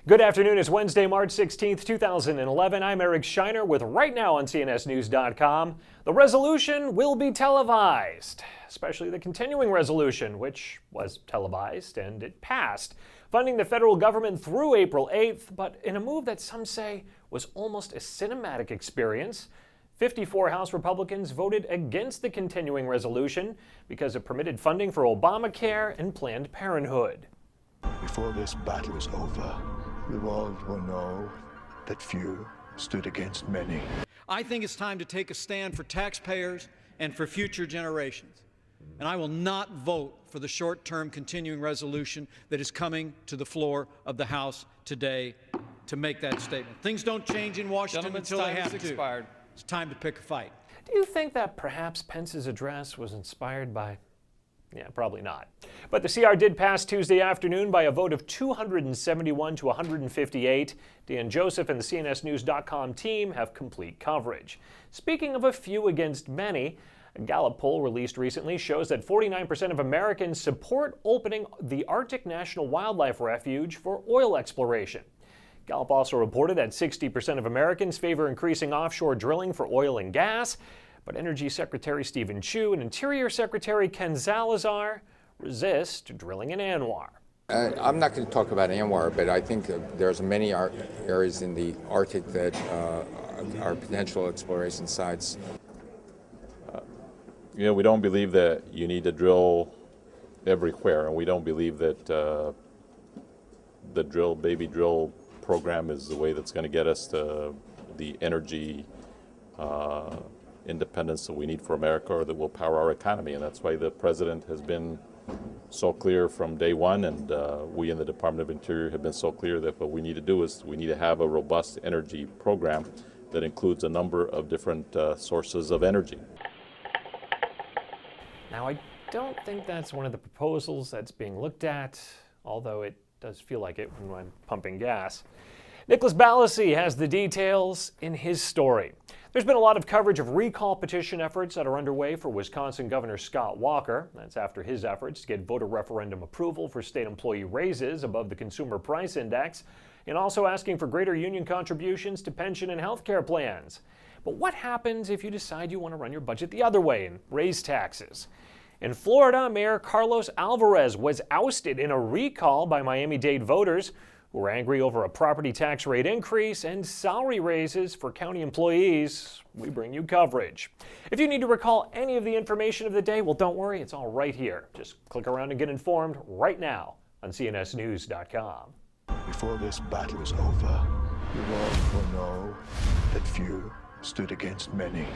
Good afternoon. It's Wednesday, March 16th, 2011. I'm Eric Shiner with Right Now on CNSNews.com. The resolution will be televised, especially the continuing resolution, which was televised and it passed, funding the federal government through April 8th, but in a move that some say was almost a cinematic experience. 54 House Republicans voted against the continuing resolution because it permitted funding for Obamacare and Planned Parenthood. Before this battle is over, the world will know that few stood against many. I think it's time to take a stand for taxpayers and for future generations. And I will not vote for the short-term continuing resolution that is coming to the floor of the House today to make that statement. Things don't change in Washington until they have to. Expired. It's time to pick a fight. Do you think that perhaps Pence's address was inspired by? Yeah, probably not. But the CR did pass Tuesday afternoon by a vote of 271 to 158. Dan Joseph and the CNSNews.com team have complete coverage. Speaking of a few against many, a Gallup poll released recently shows that 49% of Americans support opening the Arctic National Wildlife Refuge for oil exploration. Gallup also reported that 60% of Americans favor increasing offshore drilling for oil and gas. But Energy Secretary Stephen Chu and Interior Secretary Ken Salazar resist drilling in ANWR. I'm not going to talk about ANWR, but I think there's many areas in the Arctic that are potential exploration sites. We don't believe that you need to drill everywhere, and we don't believe that the baby drill program is the way that's going to get us to the energy independence that we need for America, or that will power our economy. And that's why the president has been so clear from day one, and we in the Department of Interior have been so clear that what we need to do is we need to have a robust energy program that includes a number of different sources of energy. Now, I don't think that's one of the proposals that's being looked at, although it does feel like it when I'm pumping gas. Nicholas Ballasy has the details in his story. There's been a lot of coverage of recall petition efforts that are underway for Wisconsin Governor Scott Walker. That's after his efforts to get voter referendum approval for state employee raises above the Consumer Price Index, and also asking for greater union contributions to pension and health care plans. But what happens if you decide you want to run your budget the other way and raise taxes? In Florida, Mayor Carlos Alvarez was ousted in a recall by Miami-Dade voters who were angry over a property tax rate increase and salary raises for county employees. We bring you coverage. If you need to recall any of the information of the day, well, don't worry, it's all right here. Just click around and get informed right now on CNSNews.com. Before this battle is over, the world will know that few stood against many.